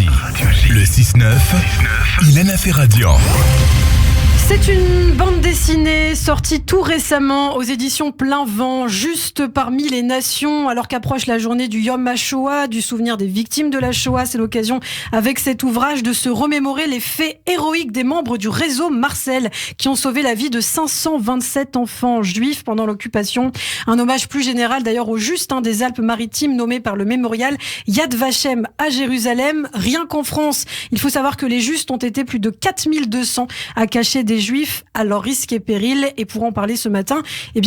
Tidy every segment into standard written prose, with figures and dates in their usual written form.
Le 6-9, Ilana Ferradian. C'est une bande dessinée sortie tout récemment aux éditions Plein Vent, juste parmi les nations, alors qu'approche la journée du Yom HaShoah, du souvenir des victimes de la Shoah. C'est l'occasion, avec cet ouvrage, de se remémorer les faits héroïques des membres du réseau Marcel, qui ont sauvé la vie de 527 enfants juifs pendant l'occupation. Un hommage plus général d'ailleurs aux Justes des Alpes-Maritimes, nommés par le mémorial Yad Vashem à Jérusalem. Rien qu'en France, il faut savoir que les Justes ont été plus de 4200 à cacher des Juifs à leur risque et péril. Et pour en parler ce matin,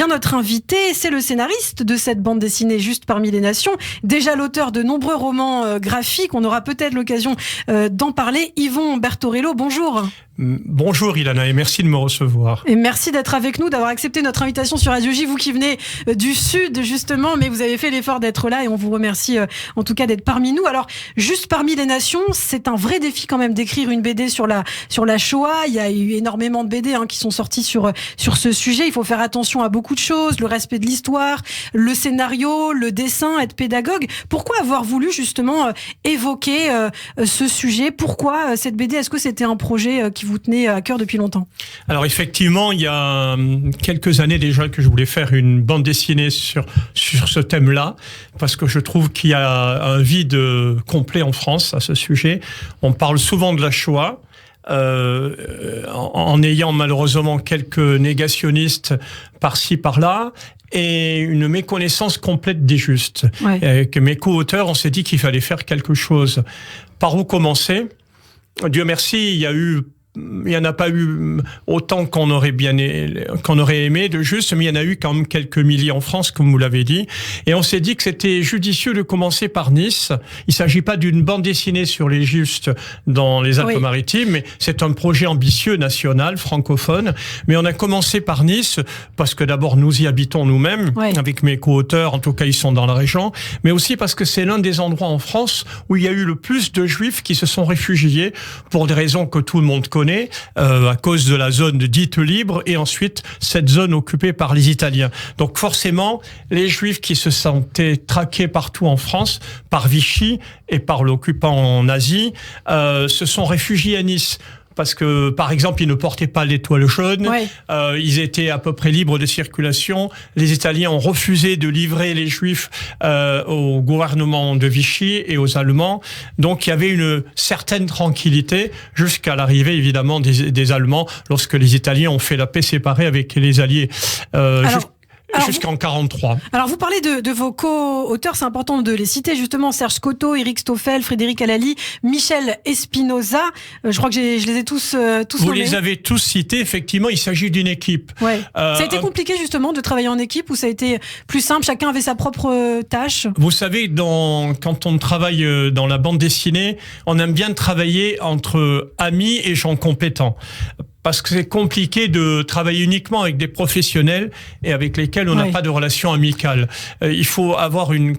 notre invité, c'est le scénariste de cette bande dessinée Juste parmi les nations, déjà l'auteur de nombreux romans graphiques. On aura peut-être l'occasion d'en parler. Yvon Bertorello, bonjour. Bonjour Ilana et merci de me recevoir. Et merci d'être avec nous, d'avoir accepté notre invitation sur Radio J, vous qui venez du Sud justement, mais vous avez fait l'effort d'être là et on vous remercie en tout cas d'être parmi nous. Alors, Juste parmi les nations, c'est un vrai défi quand même d'écrire une BD sur la Shoah. Il y a eu énormément de BD qui sont sortis sur ce sujet. Il faut faire attention à beaucoup de choses, le respect de l'histoire, le scénario, le dessin, être pédagogue. Pourquoi avoir voulu justement évoquer ce sujet? Pourquoi cette BD? Est-ce que c'était un projet qui vous tenait à cœur depuis longtemps? Alors effectivement, il y a quelques années déjà que je voulais faire une bande dessinée sur ce thème-là, parce que je trouve qu'il y a un vide complet en France à ce sujet. On parle souvent de la Shoah, en ayant malheureusement quelques négationnistes par-ci, par-là, et une méconnaissance complète des Justes. Ouais. Que mes co-auteurs, on s'est dit qu'il fallait faire quelque chose. Par où commencer? Dieu merci, il y en a pas eu autant qu'on aurait aimé de Justes, mais il y en a eu quand même quelques milliers en France, comme vous l'avez dit. Et on s'est dit que c'était judicieux de commencer par Nice. Il s'agit pas d'une bande dessinée sur les Justes dans les Alpes-Maritimes, mais c'est un projet ambitieux, national, francophone. Mais on a commencé par Nice, parce que d'abord nous y habitons nous-mêmes, avec mes co-auteurs, en tout cas ils sont dans la région, mais aussi parce que c'est l'un des endroits en France où il y a eu le plus de Juifs qui se sont réfugiés, pour des raisons que tout le monde connaît. À cause de la zone dite libre et ensuite cette zone occupée par les Italiens. Donc forcément, les Juifs qui se sentaient traqués partout en France par Vichy et par l'occupant en Asie se sont réfugiés à Nice. Parce que, par exemple, ils ne portaient pas l'étoile jaune, ils étaient à peu près libres de circulation. Les Italiens ont refusé de livrer les Juifs au gouvernement de Vichy et aux Allemands. Donc, il y avait une certaine tranquillité jusqu'à l'arrivée, évidemment, des Allemands, lorsque les Italiens ont fait la paix séparée avec les Alliés. Jusqu'en 43. Alors vous parlez de vos co-auteurs, c'est important de les citer justement, Serge Scotto, Eric Stoffel, Frédéric Alali, Michel Espinoza. Je crois que je les ai tous nommés. Vous les avez tous cités, effectivement, il s'agit d'une équipe. Ça a été compliqué justement de travailler en équipe ou ça a été plus simple, chacun avait sa propre tâche? Vous savez, quand on travaille dans la bande dessinée, on aime bien travailler entre amis et gens compétents. Parce que c'est compliqué de travailler uniquement avec des professionnels et avec lesquels on n'a pas de relation amicale. Il faut avoir une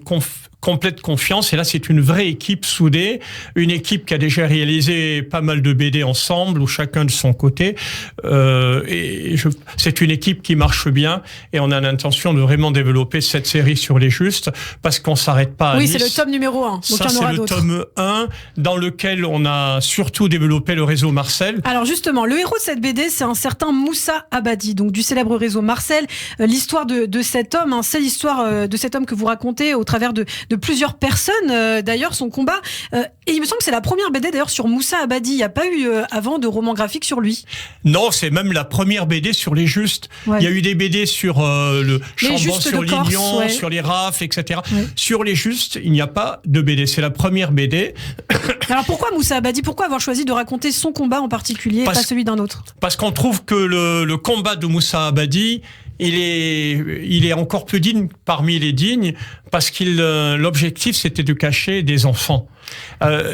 complète confiance, et là c'est une vraie équipe soudée, une équipe qui a déjà réalisé pas mal de BD ensemble, ou chacun de son côté, c'est une équipe qui marche bien, et on a l'intention de vraiment développer cette série sur les Justes, parce qu'on s'arrête pas à Nice. Oui, c'est le tome numéro 1, donc ça, il y en aura d'autres. C'est le tome 1, dans lequel on a surtout développé le réseau Marcel. Alors justement, le héros de cette BD, c'est un certain Moussa Abadi, donc du célèbre réseau Marcel. L'histoire de cet homme, c'est l'histoire de cet homme que vous racontez au travers de plusieurs personnes, d'ailleurs, son combat. Et il me semble que c'est la première BD, d'ailleurs, sur Moussa Abadi. Il n'y a pas eu avant de roman graphique sur lui. Non, c'est même la première BD sur les Justes. Il y a eu des BD sur le Chambon-sur-Lignon, sur les Rafles, etc. Sur les Justes, il n'y a pas de BD. C'est la première BD. Alors pourquoi Moussa Abadi? Pourquoi avoir choisi de raconter son combat en particulier et pas celui d'un autre? Parce qu'on trouve que le combat de Moussa Abadi, il est encore plus digne parmi les dignes, parce l'objectif c'était de cacher des enfants.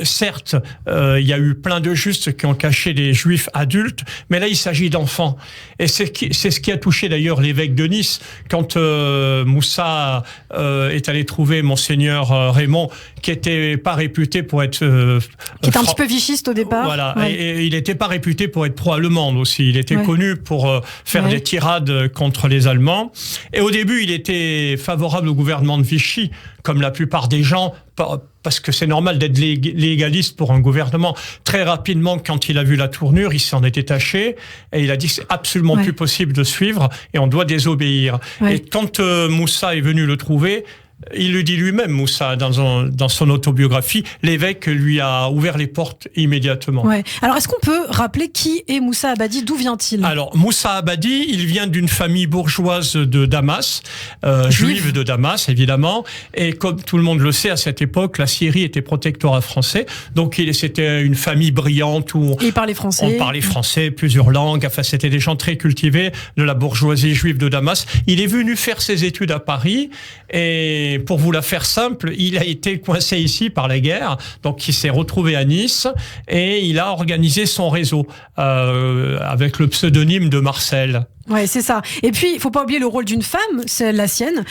Certes, il y a eu plein de Justes qui ont caché des Juifs adultes, mais là il s'agit d'enfants. Et c'est ce qui a touché d'ailleurs l'évêque de Nice quand Moussa est allé trouver Monseigneur Raymond, qui était pas réputé pour être qui était un petit peu vichiste au départ. Voilà, et il n'était pas réputé pour être pro-allemand aussi. Il était connu pour faire des tirades contre les Allemands. Et au début, il était favorable au gouvernement de Vichy. réfléchi, comme la plupart des gens, parce que c'est normal d'être légaliste pour un gouvernement. Très rapidement, quand il a vu la tournure, il s'en est détaché et il a dit que c'est absolument plus possible de suivre et on doit désobéir. Et quand Moussa est venu le trouver, il le dit lui-même, Moussa, dans son autobiographie, l'évêque lui a ouvert les portes immédiatement. Ouais. Alors, est-ce qu'on peut rappeler qui est Moussa Abadi? D'où vient-il? Alors, Moussa Abadi, il vient d'une famille bourgeoise de Damas, juive de Damas, évidemment. Et comme tout le monde le sait, à cette époque, la Syrie était protectorat français. Donc, c'était une famille brillante où il parlait français. On parlait français, plusieurs langues. Enfin, c'était des gens très cultivés de la bourgeoisie juive de Damas. Il est venu faire ses études à Paris et pour vous la faire simple, il a été coincé ici par la guerre, donc il s'est retrouvé à Nice et il a organisé son réseau avec le pseudonyme de Marcel. Ouais, c'est ça. Et puis, il faut pas oublier le rôle d'une femme, c'est la sienne,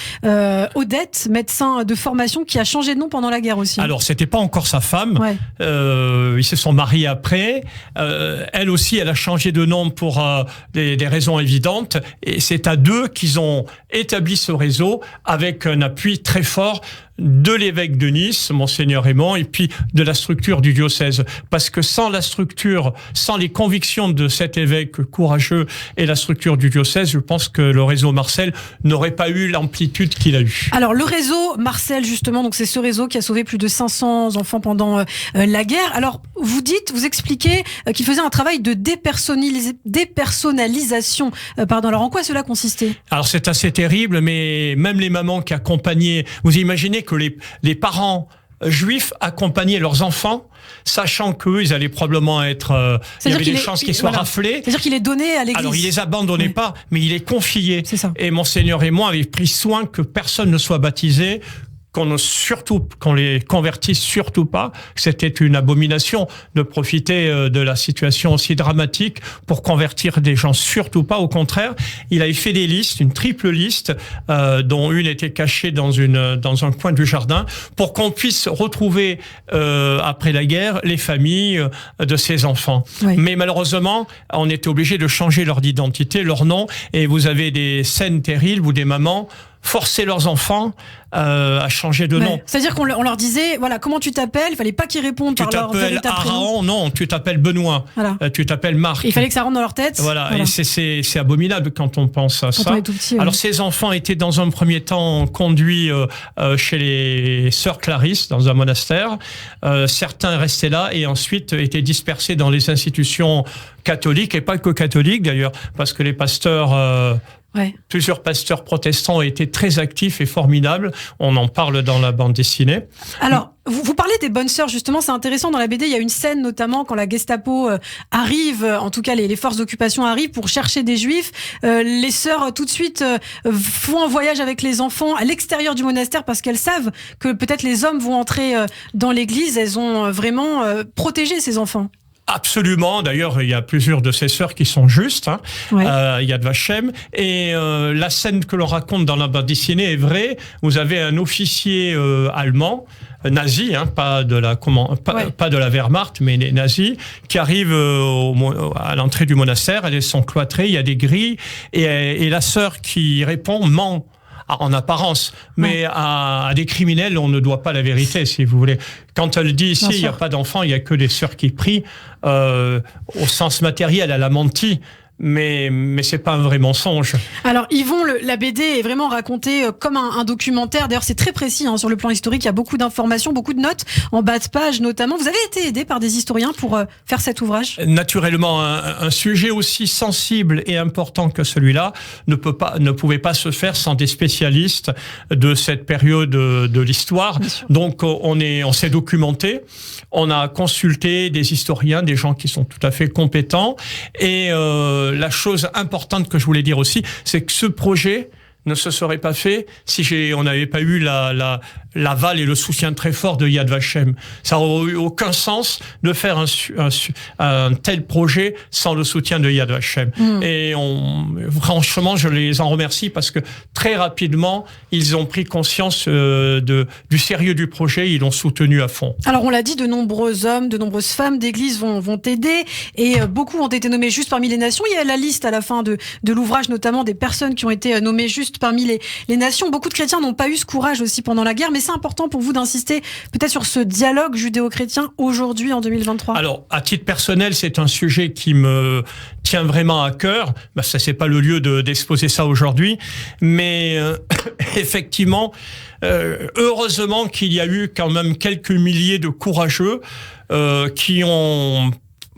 Odette, médecin de formation, qui a changé de nom pendant la guerre aussi. Alors, c'était pas encore sa femme. Ils se sont mariés après. Elle aussi, elle a changé de nom pour des raisons évidentes. Et c'est à deux qu'ils ont établi ce réseau avec un appui très fort de l'évêque de Nice, Monseigneur Aymon, et puis de la structure du diocèse. Parce que sans la structure, sans les convictions de cet évêque courageux et la structure du diocèse, je pense que le réseau Marcel n'aurait pas eu l'amplitude qu'il a eu. Alors, le réseau Marcel, justement, donc c'est ce réseau qui a sauvé plus de 500 enfants pendant la guerre. Alors, vous expliquez qu'il faisait un travail de dépersonnalisation. Alors, en quoi cela consistait? Alors, c'est assez terrible, mais même les mamans qui accompagnaient, vous imaginez que les parents juifs accompagnaient leurs enfants, sachant qu'eux, ils allaient probablement être... il y avait des chances qu'ils soient raflés. C'est-à-dire qu'il est donné à l'église. Alors, il les abandonnait pas, mais il est confié. C'est ça. Et Monseigneur Aymon avait pris soin que personne ne soit baptisé, qu'on les convertisse surtout pas. C'était une abomination de profiter de la situation aussi dramatique pour convertir des gens, surtout pas. Au contraire, il avait fait des listes, une triple liste, dont une était cachée dans un coin du jardin, pour qu'on puisse retrouver après la guerre les familles de ces enfants. Oui. Mais malheureusement, on était obligé de changer leur identité, leur nom, et vous avez des scènes terribles où des mamans forcer leurs enfants à changer de nom. C'est-à-dire qu'on leur disait, voilà, comment tu t'appelles? Il fallait pas qu'ils répondent par leur véritable prénom. Tu t'appelles Aaron? Non, tu t'appelles Benoît. Voilà. Tu t'appelles Marc. Il fallait que ça rentre dans leur tête. Voilà. Et c'est abominable quand on pense à ça. On est tout petit, Alors, ces enfants étaient dans un premier temps conduits chez les sœurs Clarisse, dans un monastère. Certains restaient là et ensuite étaient dispersés dans les institutions catholiques, et pas que catholiques d'ailleurs, parce que les pasteurs... Plusieurs pasteurs protestants ont été très actifs et formidables. On en parle dans la bande dessinée. Alors, vous parlez des bonnes sœurs, justement, c'est intéressant. Dans la BD, il y a une scène, notamment, quand la Gestapo arrive, en tout cas les forces d'occupation arrivent pour chercher des juifs. Les sœurs, tout de suite, font un voyage avec les enfants à l'extérieur du monastère parce qu'elles savent que peut-être les hommes vont entrer dans l'église. Elles ont vraiment protégé ces enfants. Absolument. D'ailleurs, il y a plusieurs de ces sœurs qui sont justes. Yad Vashem. Et la scène que l'on raconte dans la bande dessinée est vraie. Vous avez un officier allemand, nazi, pas de la Wehrmacht, mais les nazis, qui arrive à l'entrée du monastère. Elles sont cloîtrées, il y a des grilles. Et la sœur qui répond ment. En apparence, mais à des criminels, on ne doit pas la vérité, si vous voulez. Quand elle dit ici, il n'y a pas d'enfants, il n'y a que des sœurs qui prient, au sens matériel, elle a menti. Mais c'est pas un vrai mensonge. Alors Yvon, la BD est vraiment racontée comme un documentaire. D'ailleurs, c'est très précis sur le plan historique. Il y a beaucoup d'informations, beaucoup de notes en bas de page notamment. Vous avez été aidé par des historiens pour faire cet ouvrage? Naturellement, un sujet aussi sensible et important que celui-là ne pouvait pas se faire sans des spécialistes de cette période de l'histoire. Donc on s'est documenté. On a consulté des historiens, des gens qui sont tout à fait compétents. Et la chose importante que je voulais dire aussi, c'est que ce projet ne se serait pas fait si on n'avait pas eu l'aval et le soutien très fort de Yad Vashem. Ça n'aurait eu aucun sens de faire un tel projet sans le soutien de Yad Vashem. Et franchement, je les en remercie parce que très rapidement, ils ont pris conscience du sérieux du projet, ils l'ont soutenu à fond. Alors on l'a dit, de nombreux hommes, de nombreuses femmes d'église vont t'aider et beaucoup ont été nommés justes parmi les nations. Il y a la liste à la fin de l'ouvrage, notamment des personnes qui ont été nommées justes parmi les nations. Beaucoup de chrétiens n'ont pas eu ce courage aussi pendant la guerre, mais c'est important pour vous d'insister peut-être sur ce dialogue judéo-chrétien aujourd'hui en 2023. Alors, à titre personnel, c'est un sujet qui me tient vraiment à cœur. Ça, c'est pas le lieu d'exposer ça aujourd'hui, mais effectivement, heureusement qu'il y a eu quand même quelques milliers de courageux qui ont,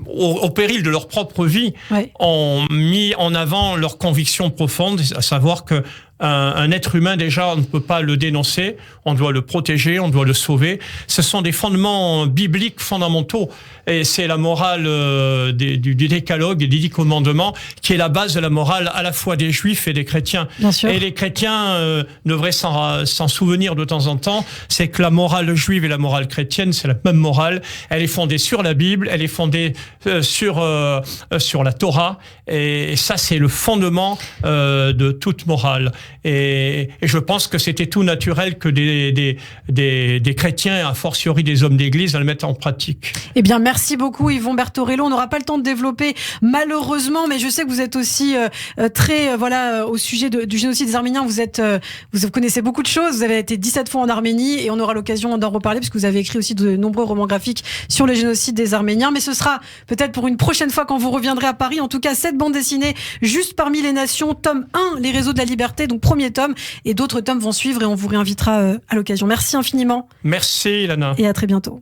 au péril de leur propre vie, ont mis en avant leurs convictions profondes, à savoir que un être humain, déjà, on ne peut pas le dénoncer, on doit le protéger, on doit le sauver. Ce sont des fondements bibliques fondamentaux. Et c'est la morale du décalogue et des 10 commandements qui est la base de la morale à la fois des juifs et des chrétiens. Bien sûr. Et les chrétiens devraient s'en souvenir de temps en temps, c'est que la morale juive et la morale chrétienne, c'est la même morale. Elle est fondée sur la Bible, elle est fondée sur la Torah. Et ça, c'est le fondement de toute morale. Et je pense que c'était tout naturel que des chrétiens, a fortiori des hommes d'église, le mettent en pratique. Eh bien, merci beaucoup Yvon Bertorello. On n'aura pas le temps de développer malheureusement, mais je sais que vous êtes aussi très au sujet du génocide des Arméniens. Vous connaissez beaucoup de choses. Vous avez été 17 fois en Arménie et on aura l'occasion d'en reparler parce que vous avez écrit aussi de nombreux romans graphiques sur le génocide des Arméniens. Mais ce sera peut-être pour une prochaine fois quand vous reviendrez à Paris. En tout cas, cette bande dessinée, Juste parmi les nations, tome 1, Les réseaux de la liberté, donc premier tome, et d'autres tomes vont suivre et on vous réinvitera à l'occasion. Merci infiniment. Merci Ilana. Et à très bientôt.